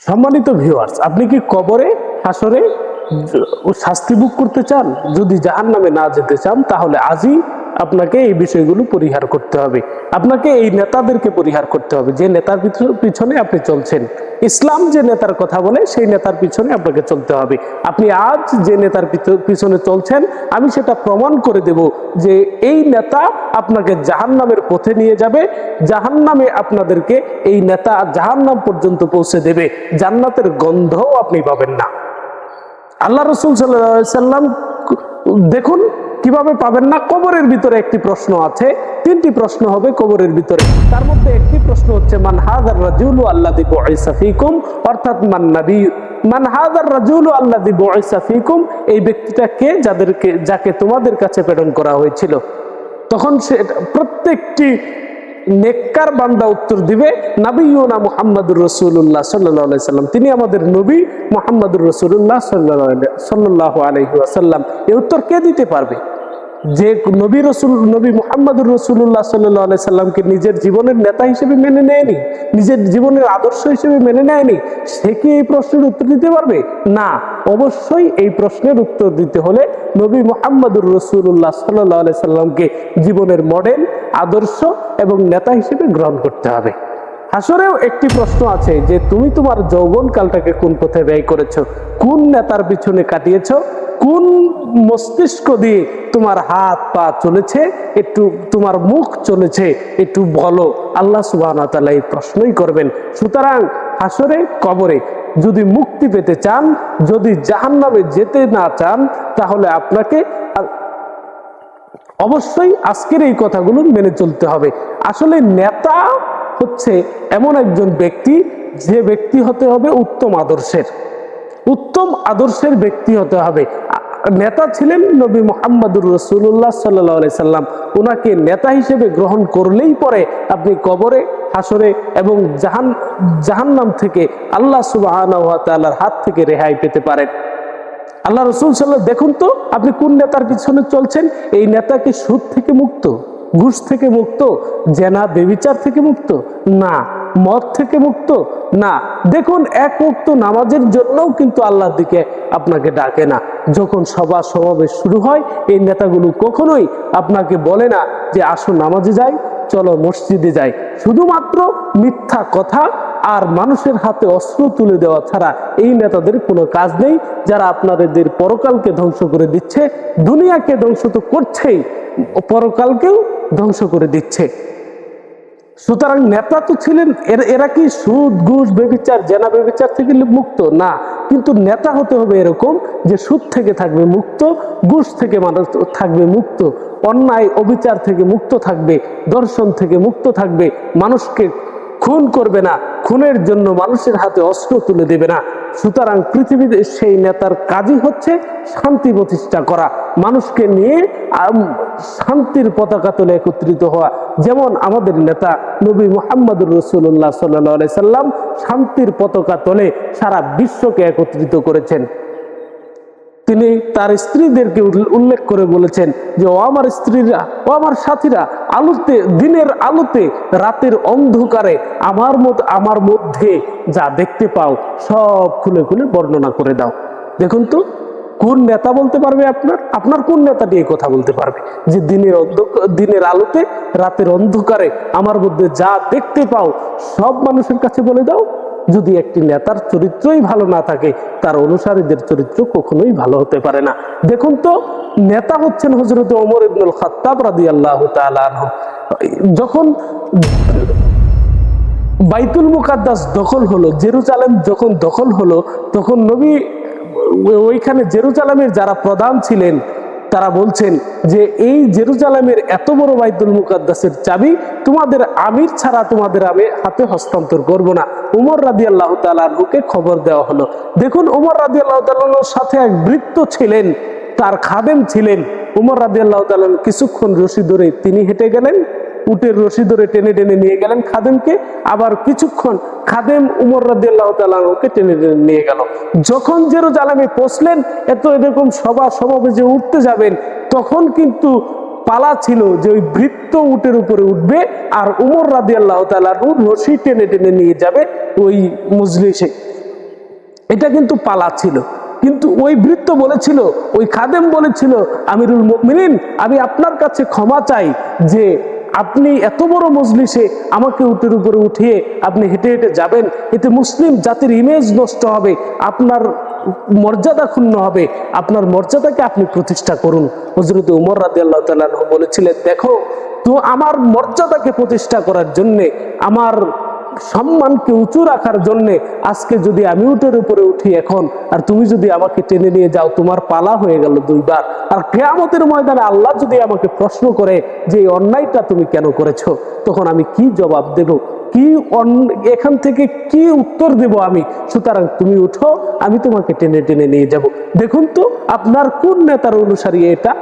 সম্মানিত ভিউয়ার্স, আপনি কি কবরে হাসরে শাস্তি ভোগ করতে চান? যদি জাহান্নামে না যেতে চান তাহলে আজই আপনাকে এই বিষয়গুলো পরিহার করতে হবে। আপনাকে এই নেতাদেরকে পরিহার করতে হবে যে নেতার পিছনে আপনি চলছেন। ইসলাম যে নেতার কথা বলে সেই নেতার পিছনে আপনাকে চলতে হবে। আপনি আজ যে নেতার পিছনে চলছেন, আমি সেটা প্রমাণ করে দেব যে এই নেতা আপনাকে জাহান্নামের পথে নিয়ে যাবে। জাহান্নামে আপনাদেরকে এই নেতা জাহান্নাম পর্যন্ত পৌঁছে দেবে, জান্নাতের গন্ধও আপনি পাবেন না। আল্লাহ রাসূল সাল্লাল্লাহু আলাইহি সাল্লাম দেখুন কিভাবে পাবেন না। কবরের ভিতরে একটি প্রশ্ন আছে, তিনটি প্রশ্ন হবে কবরের ভিতরে। তার মধ্যে একটি প্রশ্ন হচ্ছে মান হাযার রাজুলু আল্লাযী বুইসা ফীকুম, অর্থাৎ মান হাযার রাজুলু আল্লাযী বুইসা ফীকুম, এই ব্যক্তিটা কে যাকে তোমাদের কাছে প্রেরণ করা হয়েছিল। তখন সে প্রত্যেকটি নেককার বান্দা উত্তর দিবে নবিয়ুনা মুহাম্মাদুর রাসূলুল্লাহ সাল্লাল্লাহু আলাইহি সাল্লাম, তিনি আমাদের নবী মুহাম্মাদুর রাসূলুল্লাহ সাল্লাল্লাহু আলাইহি ওয়াসাল্লাম। এই উত্তর কে দিতে পারবে? যে নবী মুহাম্মাদুর রাসূলুল্লাহ সাল্লাল্লাহু আলাইহি সাল্লামকে নিজের জীবনের নেতা হিসেবে মেনে নেয়নি, নিজের জীবনের আদর্শ হিসেবে মেনে নেয়নি, সে কি এই প্রশ্নের উত্তর দিতে পারবে? না। অবশ্যই এই প্রশ্নের উত্তর দিতে হলে নবী মুহাম্মাদুর রাসূলুল্লাহ সাল্লাল্লাহু আলাইহি সাল্লামকে জীবনের মডেল, আদর্শ এবং নেতা হিসেবে গ্রহণ করতে হবে। হাসরেও একটি প্রশ্ন আছে যে তুমি তোমার যৌবন কালটাকে কোন পথে ব্যয় করেছো, কোন নেতার পিছনে কাটিয়েছো, কোন মস্তিষ্ক দিয়ে তোমার হাত পা চলেছে, একটু তোমার মুখ চলেছে, একটু বলো। আল্লাহ সুবহানাহু ওয়া তাআলা এই প্রশ্নই করবেন। সুতরাং হাসরে কবরে যদি মুক্তি পেতে চান, যদি জাহান্নামে যেতে না চান, তাহলে আপনাকে অবশ্যই আজকের এই কথাগুলো মেনে চলতে হবে। আসলে নেতা হচ্ছে এমন একজন ব্যক্তি, যে ব্যক্তি হতে হবে উত্তম আদর্শের ব্যক্তি হতে হবে। নেতা ছিলেন নবী মুহাম্মাদুর রাসূলুল্লাহ সাল্লাল্লাহু আলাইহি সাল্লাম। ওনাকে নেতা হিসেবে গ্রহণ করলেই পরে আপনি কবরে, হাসরে এবং জাহান্নাম থেকে আল্লাহ সুবহানাহু ওয়া তাআলার হাত থেকে রেহাই পেতে পারেন। আল্লাহ রাসূল সাল্লাল্লাহু, দেখুন তো আপনি কোন নেতার পিছনে চলছেন। এই নেতা কি সুদ থেকে মুক্ত, ঘুষ থেকে মুক্ত, জেনা ব্যভিচার থেকে মুক্ত? না। মদ থেকে মুক্ত? না। দেখুন এক ওয়াক্ত নামাজের জন্যও কিন্তু আল্লাহর দিকে আপনাকে ডাকে না। যখন সভা সমাবেশ শুরু হয়, এই নেতাগুলো কখনোই আপনাকে বলে না যে আসো নামাজে যাই, চলো মসজিদে যাই। শুধুমাত্র মিথ্যা কথা আর মানুষের হাতে অস্ত্র তুলে দেওয়া ছাড়া এই নেতাদের কোনো কাজ নেই, যারা আপনাদের পরকালকে ধ্বংস করে দিচ্ছে। দুনিয়াকে ধ্বংস তো করছেই, পরকালকেও ধ্বংস করে দিচ্ছে। সুতরাং নেতা তো ছিলেন, এরা কি সুদ ঘুষ ব্যভিচার জেনা ব্যভিচার থেকে মুক্ত? না। কিন্তু নেতা হতে হবে এরকম যে সুদ থেকে থাকবে মুক্ত, ঘুষ থেকে মানুষ থাকবে মুক্ত, অন্যায় অবিচার থেকে মুক্ত থাকবে, দর্শন থেকে মুক্ত থাকবে, মানুষকে খুন করবে না, খুনের জন্য মানুষের হাতে অস্ত্র তুলে দেবে না। সুতরাং পৃথিবীতে সেই নেতার কাজই হচ্ছে শান্তি প্রতিষ্ঠা করা, মানুষকে নিয়ে শান্তির পতাকা তোলে একত্রিত হওয়া। যেমন আমাদের নেতা নবী মুহাম্মাদুর রাসূলুল্লাহ সাল্লাল্লাহু আলাইহি সাল্লাম শান্তির পতাকা তোলে সারা বিশ্বকে একত্রিত করেছেন। তিনি তার স্ত্রীদেরকে উল্লেখ করে বলেছেন যে ও আমার স্ত্রীরা, ও আমার সাথীরা, আলোতে, দিনের আলোতে রাতের অন্ধকারে আমার মধ্যে যা দেখতে পাও সব খুলে খুলে বর্ণনা করে দাও। দেখুন তো কোন নেতা বলতে পারবে আপনার কোন নেতাটি এই কথা বলতে পারবে যে দিনের আলোতে রাতের অন্ধকারে আমার মধ্যে যা দেখতে পাও সব মানুষের কাছে বলে দাও। যদি একটি নেতার চরিত্রই ভালো না থাকে, তার অনুসারীদের চরিত্র কখনোই ভালো হতে পারে না। দেখুন তো নেতা হচ্ছেন হযরত ওমর ইবনুল খাত্তাব রাদিয়াল্লাহু তাআলা আনহু। যখন বাইতুল মুকাদ্দাস দখল হলো, জেরুজালেম যখন দখল হলো, তখন নবী ওইখানে জেরুজালেমের যারা প্রধান ছিলেন তারা বলছেন যে এই জেরুজালেমের এত বড় বাইতুল মুকাদ্দাসের চাবি তোমাদের আমির ছাড়া তোমাদের আমি হাতে হস্তান্তর করব না। ওমর রাদিয়াল্লাহু তাআলা আনহুকে খবর দেওয়া হলো। দেখুন ওমর রাদিয়াল্লাহু তাআলা আনহুর সাথে এক ভৃত্য ছিলেন, তার খাদেম ছিলেন। ওমর রাদিয়াল্লাহু তাআলা কিছুক্ষণ রশি ধরে তিনি হেঁটে গেলেন, উটের রশি ধরে টেনে টেনে নিয়ে গেলেন খাদেমকে, আবার কিছুক্ষণ খাদেম উমর রাদিয়াল্লাহু তাআলা আনহুকে টেনে টেনে নিয়ে গেল। যখন জেরুজালেমে পৌঁছলেন, এরকম সভা সমাবেশে উঠতে যাবেন, তখন কিন্তু পালা ছিল যে ওই বৃত্ত উটের উপরে উঠবে আর উমর রাদিয়াল্লাহু তাআলা আনহু রশি টেনে টেনে নিয়ে যাবে ওই মজলিসে। এটা কিন্তু পালা ছিল। কিন্তু ওই ভৃত্য বলেছিল, ওই খাদেম বলেছিল, আমিরুল মুমিনিন, আমি আপনার কাছে ক্ষমা চাই যে আপনি এত বড় মজলিসে আমাকে উটের উপরে উঠিয়ে আপনি হেঁটে হেঁটে যাবেন, এতে মুসলিম জাতির ইমেজ নষ্ট হবে, আপনার মর্যাদা ক্ষুণ্ণ হবে, আপনার মর্যাদাকে আপনি প্রতিষ্ঠা করুন। হযরত ওমর রাদিয়াল্লাহু তাআলা আনহু বলেছিলেন, দেখো তো আমার মর্যাদাকে প্রতিষ্ঠা করার জন্যে, আমার সম্মানকে উঁচু রাখার জন্যে আজকে যদি আমি উটের উপরে উঠি এখন, আর তুমি যদি আমাকে টেনে নিয়ে যাও, তোমার পালা হয়ে গেল দুইবার। আর কিয়ামতের ময়দানে আল্লাহ যদি আমাকে প্রশ্ন করে যে এই অন্যায়টা তুমি কেন করেছো, তখন আমি কি জবাব দেব, কি এখান থেকে কি উত্তর দেব আমি? সুতরাং তুমি উঠো, আমি তোমাকে টেনে টেনে নিয়ে যাব। দেখুন তো আপনার কোন নেতার অনুসারী এটা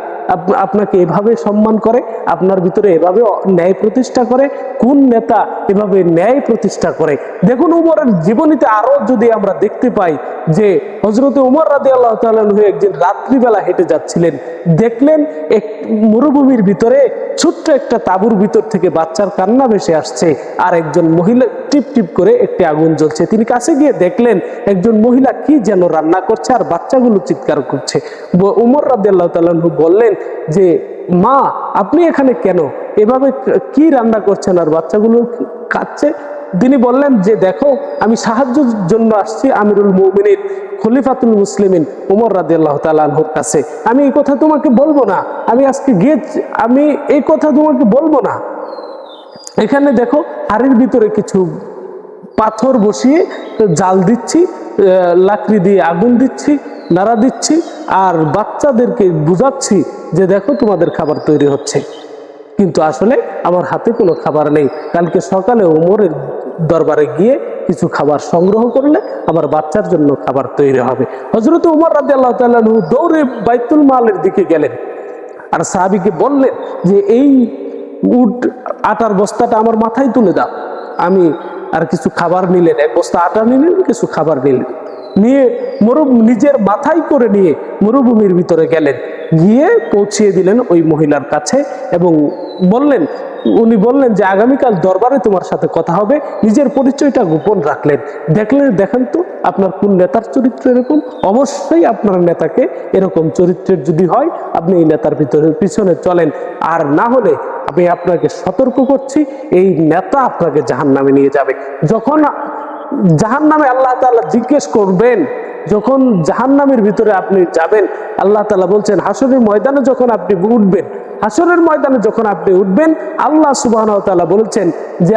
আপনাকে এভাবে সম্মান করে, আপনার ভিতরে এভাবে ন্যায় প্রতিষ্ঠা করে? কোন নেতা এভাবে ন্যায় প্রতিষ্ঠা করে? দেখুন উমরের জীবনীতে আরো যদি আমরা দেখতে পাই যে হযরত ওমর রাদিয়াল্লাহু তাআলা আনহু একদিন রাত্রিবেলা হেঁটে যাচ্ছিলেন, দেখলেন এক মরুভূমির ভিতরে ছোট্ট একটা তাঁবুর ভিতর থেকে বাচ্চার কান্না ভেসে আসছে, আর একজন মহিলা টিপ টিপ করে একটি আগুন জ্বলছে। তিনি কাছে গিয়ে দেখলেন একজন মহিলা কি যেন রান্না করছে আর বাচ্চাগুলো চিৎকার করছে। ওমর রাদিয়াল্লাহু তাআলা আনহু বললেন যে মা, আপনি এখানে কেন, এভাবে কি রান্না করছেন আর বাচ্চাগুলো খাচ্ছে? তিনি বললেন যে দেখো, আমি সাহায্যের জন্য আসছি আমিরুল মুমিনিন খলিফাতুল মুসলিমিন ওমর রাদিয়াল্লাহু তাআলা আনহুর কাছে। আমি এই কথা তোমাকে বলবো না, আমি আজকে গিয়ে আমি এই কথা তোমাকে বলবো না। এখানে দেখো হাড়ির ভিতরে কিছু পাথর বসিয়ে জাল দিচ্ছি, লাকড়ি দিয়ে আগুন দিচ্ছি, নাড়া দিচ্ছি, আর বাচ্চাদেরকে বুঝাচ্ছি যে দেখো তোমাদের খাবার তৈরি হচ্ছে, কিন্তু আসলে আমার হাতে কোনো খাবার নেই। কালকে সকালে ওমরের দরবারে গিয়ে কিছু খাবার সংগ্রহ করলে আমার বাচ্চার জন্য খাবার তৈরি হবে। হযরত ওমর রাদিয়াল্লাহু তাআলা আনহু দৌড়ে বাইতুল মালের দিকে গেলেন আর সাহাবীকে বললেন যে এই উট আটার বস্তাটা আমার মাথায় তুলে দাও। আমি আর কিছু খাবার নিলেন, এক বস্তা আটা নিলেন, কিছু খাবার নিলেন, নিয়ে নিজের মাথায় করে নিয়ে মরুভূমির ভিতরে গেলেন, গিয়ে পৌঁছিয়ে দিলেন ওই মহিলার কাছে এবং উনি বললেন যে আগামীকাল দরবারে তোমার সাথে কথা হবে। নিজের পরিচয়টা গোপন রাখলেন। দেখেন তো আপনার কোন নেতার চরিত্র এরকম? অবশ্যই আপনার নেতাকে এরকম চরিত্রের যদি হয়, আপনি এই নেতার পিছনে চলেন, আর না হলে আমি আপনাকে সতর্ক করছি, এই নেতা আপনাকে জাহান্নামে নিয়ে যাবে। যখন জাহান্নামে আল্লাহ তাআলা জিজ্ঞেস করবেন, যখন জাহান্নামের ভিতরে আপনি যাবেন, আল্লাহ তাআলা বলছেন হাসরের ময়দানে যখন আপনি উঠবেন, হাসরের ময়দানে যখন আপনি উঠবেন, আল্লাহ সুবহানাহু ওয়া তাআলা বলছেন যে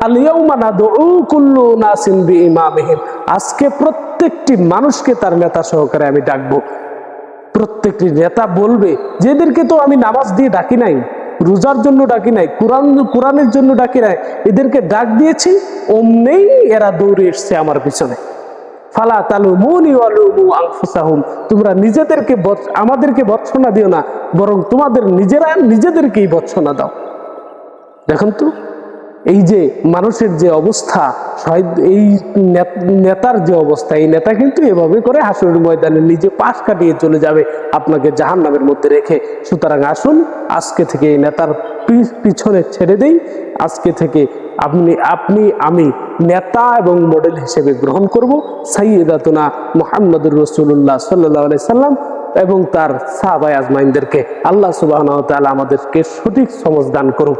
আল ইয়াউমা নাদউ কুল্লু নাসিন বিইমামিহিম, আজকে প্রত্যেকটি মানুষকে তার নেতা সহকারে আমি ডাকবো। প্রত্যেকটি নেতা বলবে যে এদেরকে তো আমি নামাজ দিয়ে ডাকি নাই, রোজার জন্য ডাকি নাই, কোরআনের জন্য ডাকি নাই, এদেরকে ডাক দিয়েছি, অমনেই এরা দৌড়ে এসছে আমার পিছনে। ফালা তালুমুনি ওয়ালুমু আনফুসাহুম, তোমরা আমাদেরকে ভৎসনা দিও না, বরং তোমাদের নিজেদেরকেই ভৎসনা দাও। দেখুন তো এই যে মানুষের যে অবস্থা, এই নেতার যে অবস্থা, এই নেতা কিন্তু এভাবে করে হাসরের ময়দানে নিজে পাশ কাটিয়ে চলে যাবে আপনাকে জাহান্নামের মধ্যে রেখে। সুতরাং আসুন আজকে থেকে এই নেতার পিছনে ছেড়ে দেই। আজকে থেকে আমি নেতা এবং মডেল হিসেবে গ্রহণ করব সাইয়্যিদাতুনা মুহাম্মাদুর রাসূলুল্লাহ সাল্লাল্লাহু আলাইহি সাল্লাম এবং তার সাহাবায়ে আজমাইনদেরকে। আল্লাহ সুবহানাহু ওয়া তাআলা আমাদেরকে সঠিক সমঝ দান করুক।